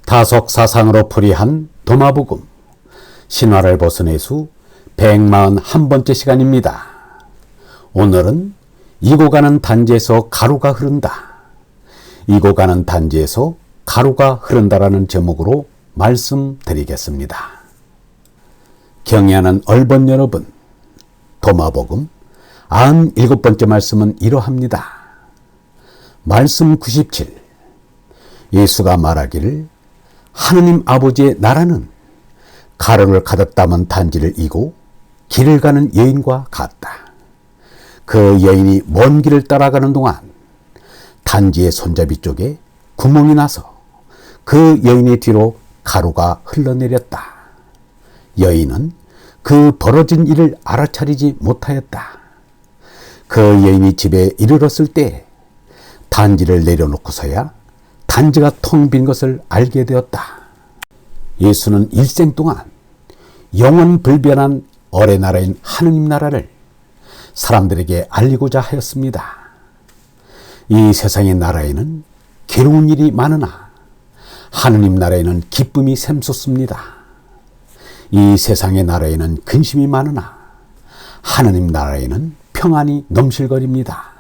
다속사상으로 풀이한 도마복음 신화를 벗어내수 141번째 시간입니다. 오늘은 이고 가는 단지에서 가루가 흐른다. 이고 가는 단지에서 가루가 흐른다라는 제목으로 말씀드리겠습니다. 경애하는 얼번 여러분, 도마복음 97번째 말씀은 이러합니다. 말씀 97. 예수가 말하기를 하느님 아버지의 나라는 가루를 가득 담은 단지를 이고 길을 가는 여인과 같다. 그 여인이 먼 길을 따라가는 동안 단지의 손잡이 쪽에 구멍이 나서 그 여인의 뒤로 가루가 흘러내렸다. 여인은 그 벌어진 일을 알아차리지 못하였다. 그 여인이 집에 이르렀을 때 단지를 내려놓고서야 단지가 텅 빈 것을 알게 되었다. 예수는 일생 동안 영원불변한 어레 나라인 하느님 나라를 사람들에게 알리고자 하였습니다. 이 세상의 나라에는 괴로운 일이 많으나 하느님 나라에는 기쁨이 샘솟습니다. 이 세상의 나라에는 근심이 많으나 하느님 나라에는 평안이 넘실거립니다.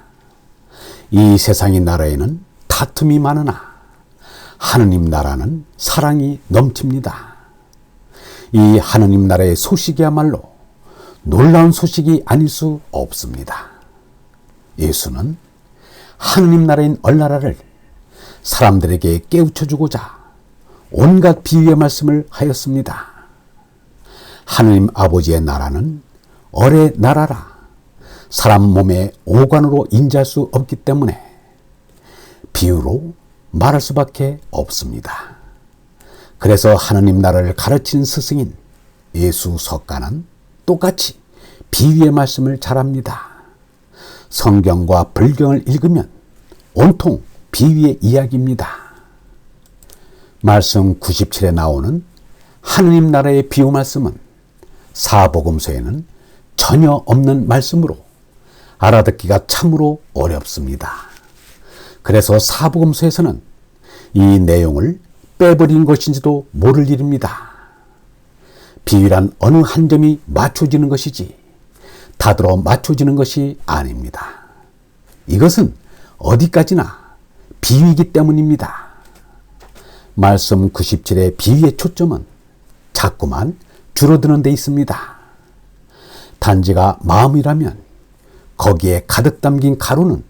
이 세상의 나라에는 다툼이 많으나 하느님 나라는 사랑이 넘칩니다. 이 하느님 나라의 소식이야말로 놀라운 소식이 아닐 수 없습니다. 예수는 하느님 나라인 얼나라를 사람들에게 깨우쳐주고자 온갖 비유의 말씀을 하였습니다. 하느님 아버지의 나라는 어레 나라라 사람 몸의 오관으로 인지할 수 없기 때문에 비유로 말할 수밖에 없습니다. 그래서 하느님 나라를 가르친 스승인 예수 석가는 똑같이 비유의 말씀을 잘합니다. 성경과 불경을 읽으면 온통 비유의 이야기입니다. 말씀 97에 나오는 하느님 나라의 비유 말씀은 사복음서에는 전혀 없는 말씀으로 알아듣기가 참으로 어렵습니다. 그래서 사복음서에서는 이 내용을 빼버린 것인지도 모를 일입니다. 비유란 어느 한 점이 맞춰지는 것이지 다들어 맞춰지는 것이 아닙니다. 이것은 어디까지나 비유이기 때문입니다. 말씀 97의 비유의 초점은 자꾸만 줄어드는 데 있습니다. 단지가 마음이라면 거기에 가득 담긴 가루는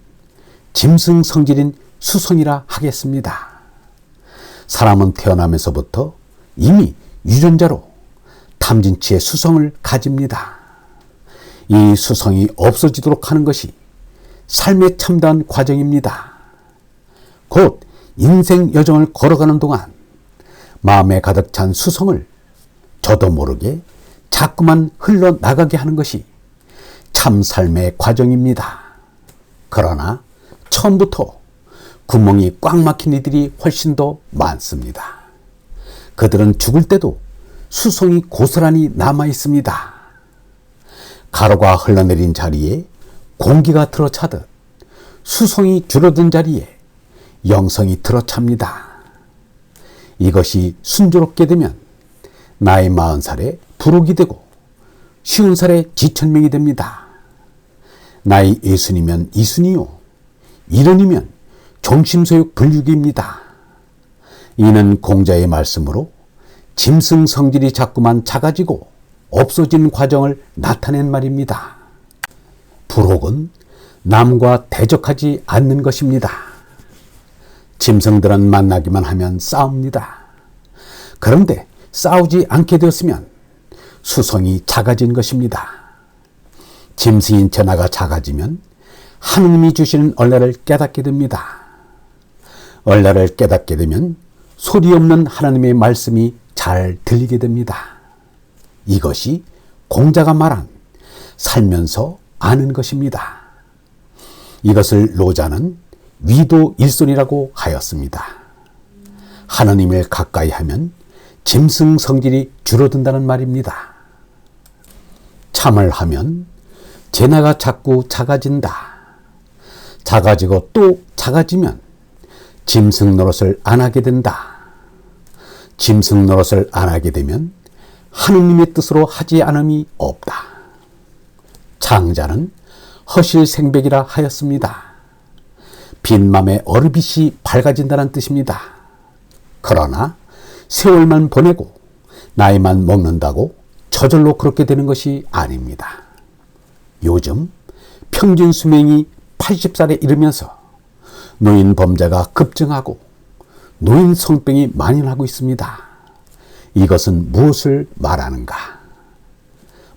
짐승성질인 수성이라 하겠습니다. 사람은 태어나면서부터 이미 유전자로 탐진치의 수성을 가집니다. 이 수성이 없어지도록 하는 것이 삶의 참다한 과정입니다. 곧 인생 여정을 걸어가는 동안 마음에 가득 찬 수성을 저도 모르게 자꾸만 흘러나가게 하는 것이 참 삶의 과정입니다. 그러나 처음부터 구멍이 꽉 막힌 이들이 훨씬 더 많습니다. 그들은 죽을 때도 수성이 고스란히 남아 있습니다. 가루가 흘러내린 자리에 공기가 들어차듯 수성이 줄어든 자리에 영성이 들어찹니다. 이것이 순조롭게 되면 나이 40살에 부록이 되고 50살에 지천명이 됩니다. 나이 60이면 이순이요 70이면 종심소욕 불육입니다. 이는 공자의 말씀으로 짐승 성질이 자꾸만 작아지고 없어지는 과정을 나타낸 말입니다. 부록은 남과 대적하지 않는 것입니다. 짐승들은 만나기만 하면 싸웁니다. 그런데 싸우지 않게 되었으면 수성이 작아진 것입니다. 짐승인 전하가 작아지면 하느님이 주시는 얼라를 깨닫게 됩니다. 얼라를 깨닫게 되면 소리 없는 하나님의 말씀이 잘 들리게 됩니다. 이것이 공자가 말한 살면서 아는 것입니다. 이것을 노자는 위도일손이라고 하였습니다. 하나님을 가까이 하면 짐승 성질이 줄어든다는 말입니다. 참을 하면 제나가 자꾸 작아진다. 작아지고 또 작아지면 짐승 노릇을 안 하게 된다. 짐승 노릇을 안 하게 되면 하느님의 뜻으로 하지 않음이 없다. 창자는 허실생백이라 하였습니다. 빈 맘에 어르빗이 밝아진다는 뜻입니다. 그러나 세월만 보내고 나이만 먹는다고 저절로 그렇게 되는 것이 아닙니다. 요즘 평균 수명이 80살에 이르면서 노인 범죄가 급증하고 노인 성병이 만연하고 있습니다. 이것은 무엇을 말하는가?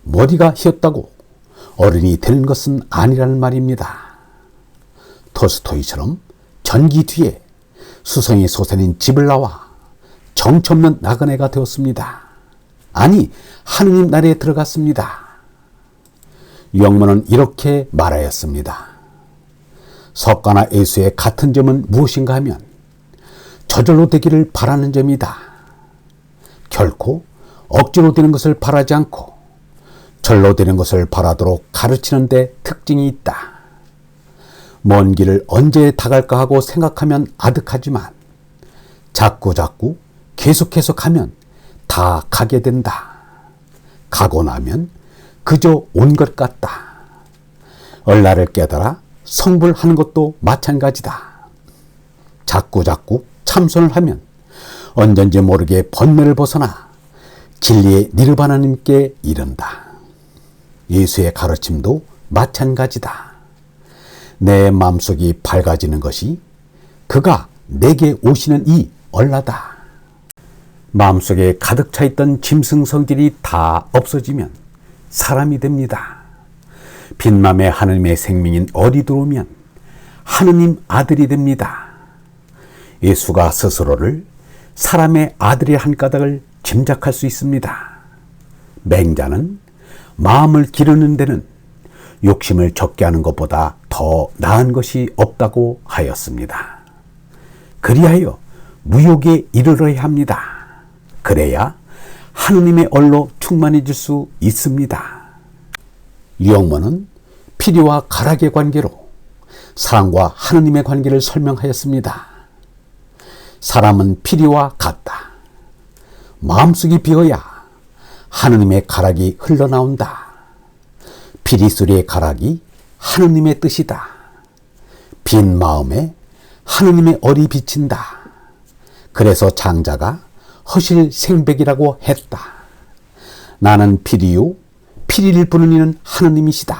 머리가 휘었다고 어른이 되는 것은 아니라는 말입니다. 톨스토이처럼 전기 뒤에 수성이 솟아낸 집을 나와 정처없는 나그네가 되었습니다. 아니, 하느님 나라에 들어갔습니다. 영문은 이렇게 말하였습니다. 석가나 예수의 같은 점은 무엇인가 하면 저절로 되기를 바라는 점이다. 결코 억지로 되는 것을 바라지 않고 절로 되는 것을 바라도록 가르치는 데 특징이 있다. 먼 길을 언제 다 갈까 하고 생각하면 아득하지만 자꾸 계속 가면 다 가게 된다. 가고 나면 그저 온 것 같다. 얼라를 깨달아 성불하는 것도 마찬가지다. 자꾸 참선을 하면 언젠지 모르게 번뇌를 벗어나 진리의 니르바나님께 이른다. 예수의 가르침도 마찬가지다. 내 마음속이 밝아지는 것이 그가 내게 오시는 이 얼라다. 마음속에 가득 차 있던 짐승 성질이 다 없어지면 사람이 됩니다. 빈맘에 하느님의 생명인 어디 들어오면 하느님 아들이 됩니다. 예수가 스스로를 사람의 아들의 한 까닭을 짐작할 수 있습니다. 맹자는 마음을 기르는 데는 욕심을 적게 하는 것보다 더 나은 것이 없다고 하였습니다. 그리하여 무욕에 이르러야 합니다. 그래야 하느님의 얼로 충만해질 수 있습니다. 유영모는 피리와 가락의 관계로 사람과 하느님의 관계를 설명하였습니다. 사람은 피리와 같다. 마음속이 비어야 하느님의 가락이 흘러나온다. 피리소리의 가락이 하느님의 뜻이다. 빈 마음에 하느님의 얼이 비친다. 그래서 장자가 허실생백이라고 했다. 나는 피리요 피리를 부는 이는 하느님이시다.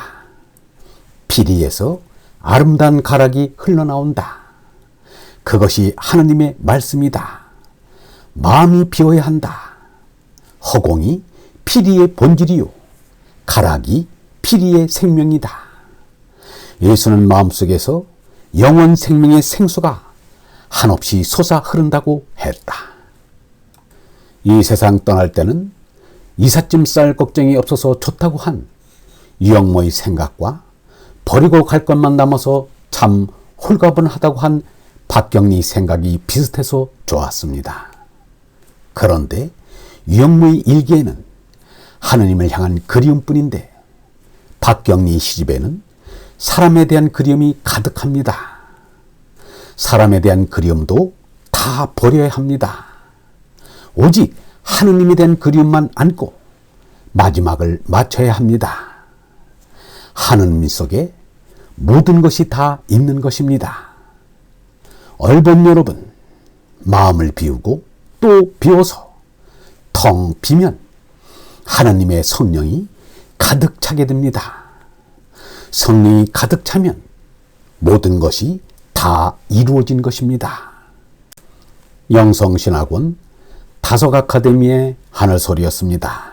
피리에서 아름다운 가락이 흘러나온다. 그것이 하느님의 말씀이다. 마음이 비어야 한다. 허공이 피리의 본질이요 가락이 피리의 생명이다. 예수는 마음속에서 영원 생명의 생수가 한없이 솟아 흐른다고 했다. 이 세상 떠날 때는 이삿짐 쌀 걱정이 없어서 좋다고 한 유영모의 생각과 버리고 갈 것만 남아서 참 홀가분하다고 한 박경리 생각이 비슷해서 좋았습니다. 그런데 유영모의 일기에는 하느님을 향한 그리움뿐인데 박경리 시집에는 사람에 대한 그리움이 가득합니다. 사람에 대한 그리움도 다 버려야 합니다. 오직 하느님에 대한 그리움만 안고 마지막을 맞춰야 합니다. 하느님 속에 모든 것이 다 있는 것입니다. 얼번 여러분, 마음을 비우고 또 비워서 텅 비면 하느님의 성령이 가득 차게 됩니다. 성령이 가득 차면 모든 것이 다 이루어진 것입니다. 영성신학원 다석아카데미의 하늘소리였습니다.